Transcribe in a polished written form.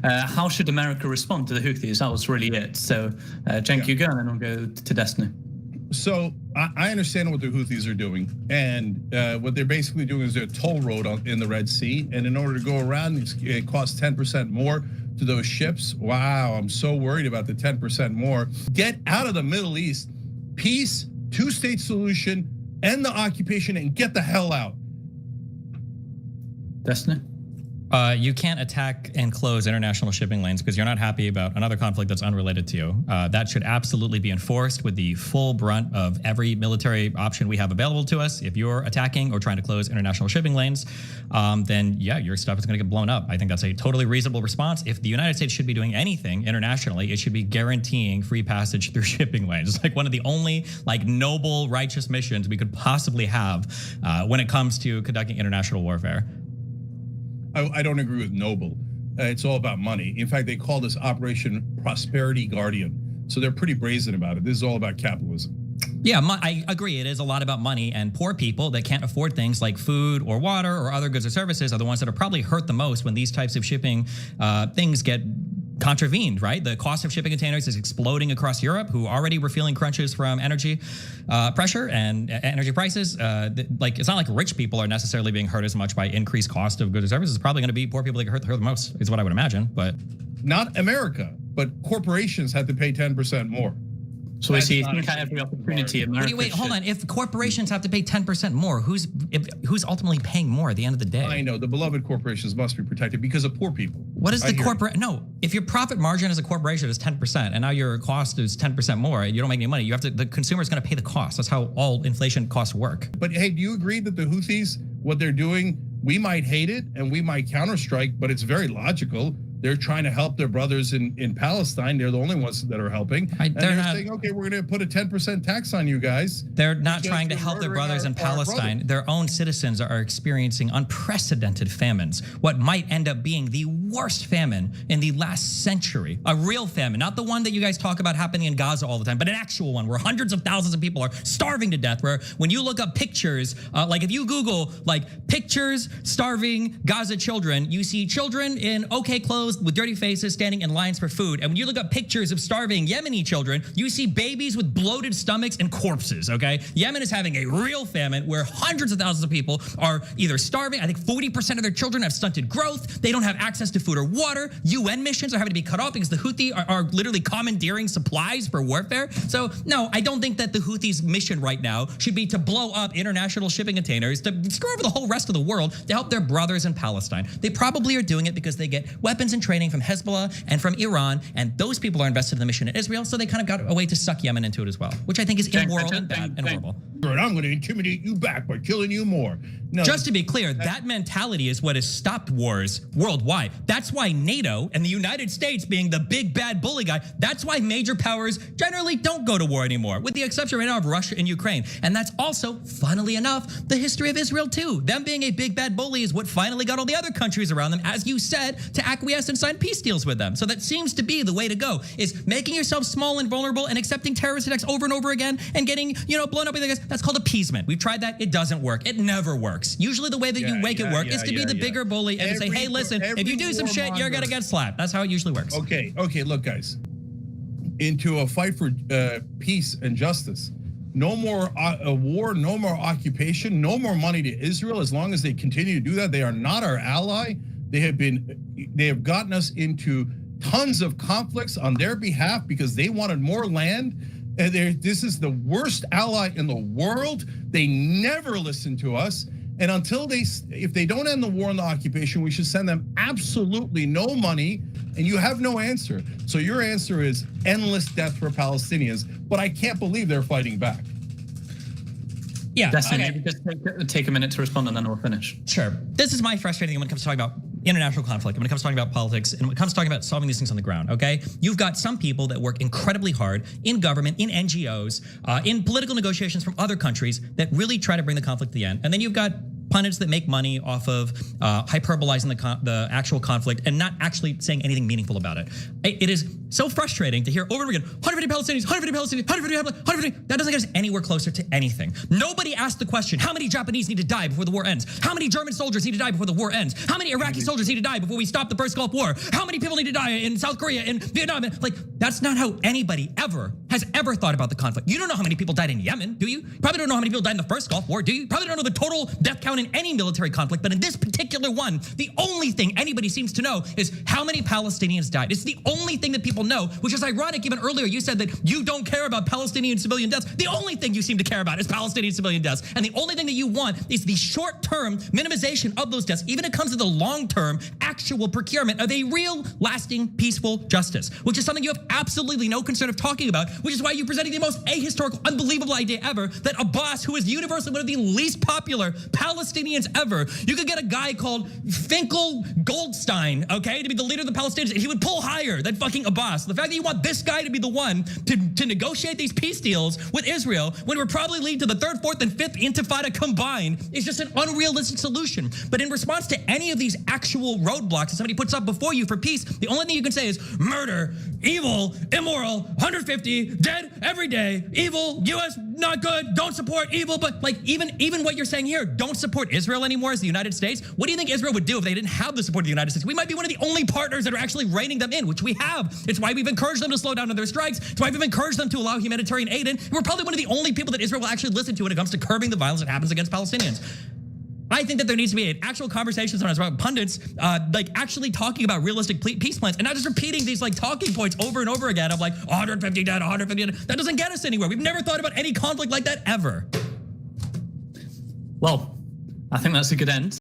How should America respond to the Houthis? That was really it. So, Cenk Uygur, and then we'll go to Destiny. So I understand what the Houthis are doing, and what they're basically doing is they're a toll road in the Red Sea, and in order to go around, it costs 10% more to those ships. Wow, I'm so worried about the 10% more. Get out of the Middle East, peace, two-state solution, end the occupation, and get the hell out. Destiny? You can't attack and close international shipping lanes because you're not happy about another conflict that's unrelated to you. That should absolutely be enforced with the full brunt of every military option we have available to us. If you're attacking or trying to close international shipping lanes, then yeah, your stuff is going to get blown up. I think that's a totally reasonable response. If the United States should be doing anything internationally, it should be guaranteeing free passage through shipping lanes. It's like one of the only noble, righteous missions we could possibly have when it comes to conducting international warfare. I don't agree with noble. It's all about money. In fact, they call this Operation Prosperity Guardian. So they're pretty brazen about it. This is all about capitalism. Yeah, I agree. It is a lot about money, and poor people that can't afford things like food or water or other goods or services are the ones that are probably hurt the most when these types of shipping things get contravened, right? The cost of shipping containers is exploding across Europe, who already were feeling crunches from energy pressure and energy prices. It's not like rich people are necessarily being hurt as much by increased cost of goods or services. It's probably going to be poor people that get hurt the most, is what I would imagine. But not America, but corporations had to pay 10% more. So we see every opportunity. Wait, hold on. If corporations have to pay 10% more, who's ultimately paying more at the end of the day? I know the beloved corporations must be protected because of poor people. What is the corporate? No, if your profit margin as a corporation is 10% and now your cost is 10% more, you don't make any money. You have to. The consumer is going to pay the cost. That's how all inflation costs work. But hey, do you agree that the Houthis, what they're doing, we might hate it and we might counterstrike, but it's very logical. They're trying to help their brothers in Palestine. They're the only ones that are helping. They're saying, okay, we're going to put a 10% tax on you guys. They're not trying to help their brothers in Palestine. Their own citizens are experiencing unprecedented famines. What might end up being the worst famine in the last century. A real famine, not the one that you guys talk about happening in Gaza all the time, but an actual one where hundreds of thousands of people are starving to death. Where when you look up pictures, if you Google pictures starving Gaza children, you see children in okay clothes with dirty faces standing in lines for food. And when you look up pictures of starving Yemeni children, you see babies with bloated stomachs and corpses, okay? Yemen is having a real famine where hundreds of thousands of people are either starving. I think 40% of their children have stunted growth. They don't have access to food or water. UN missions are having to be cut off because the Houthi are literally commandeering supplies for warfare. So no, I don't think that the Houthis' mission right now should be to blow up international shipping containers, to screw over the whole rest of the world, to help their brothers in Palestine. They probably are doing it because they get weapons and training from Hezbollah and from Iran, and those people are invested in the mission in Israel, so they kind of got a way to suck Yemen into it as well, which I think is immoral and bad and horrible. I'm going to intimidate you back by killing you more. No, just to be clear, that mentality is what has stopped wars worldwide. That's why NATO and the United States being the big bad bully guy, that's why major powers generally don't go to war anymore, with the exception right now of Russia and Ukraine. And that's also, funnily enough, the history of Israel too. Them being a big bad bully is what finally got all the other countries around them, as you said, to acquiesce and sign peace deals with them. So that seems to be the way to go, is making yourself small and vulnerable and accepting terrorist attacks over and over again and getting, blown up by the guys. That's called appeasement. We've tried that. It doesn't work. It never works. Usually the way that you make it work is to be the bigger bully and to say, hey, listen, if you do some shit, you're going to get slapped. That's how it usually works. Okay, look, guys. Into a fight for peace and justice. No more a war, no more occupation, no more money to Israel. As long as they continue to do that, they are not our ally. They have gotten us into tons of conflicts on their behalf because they wanted more land. And this is the worst ally in the world. They never listen to us. And if they don't end the war and the occupation, we should send them absolutely no money, and you have no answer. So your answer is endless death for Palestinians, but I can't believe they're fighting back. Yeah, Destiny, maybe just take a minute to respond and then we'll finish. Sure. This is my frustrating thing when it comes to talking about international conflict, when it comes to talking about politics, and when it comes to talking about solving these things on the ground, okay? You've got some people that work incredibly hard in government, in NGOs, in political negotiations from other countries that really try to bring the conflict to the end. And then you've got pundits that make money off of hyperbolizing the actual conflict and not actually saying anything meaningful about it. It is so frustrating to hear over and over again, 150 Palestinians, 150 Palestinians, 150. That doesn't get us anywhere closer to anything. Nobody asked the question, how many Japanese need to die before the war ends? How many German soldiers need to die before the war ends? How many Iraqi soldiers need to die before we stop the first Gulf War? How many people need to die in South Korea, in Vietnam? Like, that's not how anybody has ever thought about the conflict. You don't know how many people died in Yemen, do you? Probably don't know how many people died in the first Gulf War, do you? Probably don't know the total death count in any military conflict, but in this particular one, the only thing anybody seems to know is how many Palestinians died. It's the only thing that people know, which is ironic. Even earlier, you said that you don't care about Palestinian civilian deaths. The only thing you seem to care about is Palestinian civilian deaths. And the only thing that you want is the short-term minimization of those deaths, even when it comes to the long-term actual procurement of a real, lasting, peaceful justice, which is something you have absolutely no concern of talking about, which is why you're presenting the most ahistorical, unbelievable idea ever, that Abbas, who is universally one of the least popular Palestinians ever, you could get a guy called Finkel Goldstein, okay, to be the leader of the Palestinians, and he would pull higher than fucking Abbas. The fact that you want this guy to be the one to negotiate these peace deals with Israel when it would probably lead to the third, fourth, and fifth intifada combined is just an unrealistic solution. But in response to any of these actual roadblocks that somebody puts up before you for peace, the only thing you can say is murder, evil, immoral, 150, dead every day, evil, US, not good, don't support evil. But like even what you're saying here, don't support Israel anymore as the United States. What do you think Israel would do if they didn't have the support of the United States? We might be one of the only partners that are actually reining them in, which we have. It's why we've encouraged them to slow down on their strikes. It's why we've encouraged them to allow humanitarian aid in. We're probably one of the only people that Israel will actually listen to when it comes to curbing the violence that happens against Palestinians. I think that there needs to be an actual conversation on about pundits, like actually talking about realistic peace plans and not just repeating these like talking points over and over again of like 150 dead, 150 dead. That doesn't get us anywhere. We've never thought about any conflict like that ever. Well, I think that's a good end.